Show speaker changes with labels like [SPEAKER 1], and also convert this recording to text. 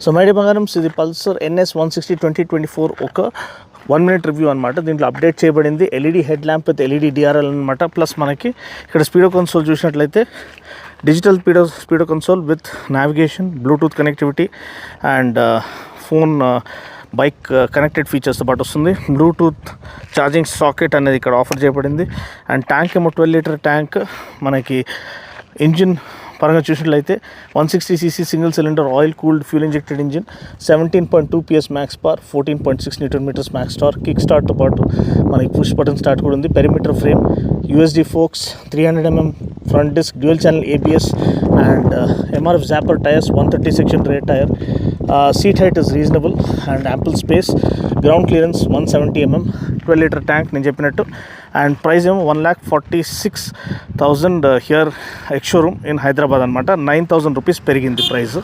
[SPEAKER 1] So మైడి బంగారమ్స్ ఇది Pulsar NS 160 2024 ఒక 1 minute review అనమాట. దీంట్లో అప్డేట్ చేయబడింది LED head lamp with LED DRL అనమాట. ప్లస్ మనకి ఇక్కడ స్పీడో కన్సోల్ చూసినట్లయితే digital speedo console with navigation, Bluetooth connectivity and phone bike connected ఫీచర్స్తో పాటు వస్తుంది. బ్లూటూత్ ఛార్జింగ్ సాకెట్ అనేది ఇక్కడ ఆఫర్ చేయబడింది. అండ్ ట్యాంక్ ఏమో 12 లీటర్ ట్యాంక్. మనకి ఇంజిన్ పరంగా చూసినట్లయితే 160cc single cylinder oil cooled fuel injected engine, 17.2 PS max power, 14.6 Nm max torque. Kick స్టార్ట్తో పాటు మనకి పుష్ బటన్ స్టార్ట్ కూడా ఉంది. Perimeter frame, USD forks, 300mm front disc, dual channel ABS and MRF Zapper tyres, 130 section rear tyre. Seat height is reasonable and ample space. Ground clearance 170mm, 12 litre tank నేను చెప్పినట్టు. And price ఏమో 1,46,000 here ex showroom in Hyderabad అనమాట. 9,000 rupees పెరిగింది price.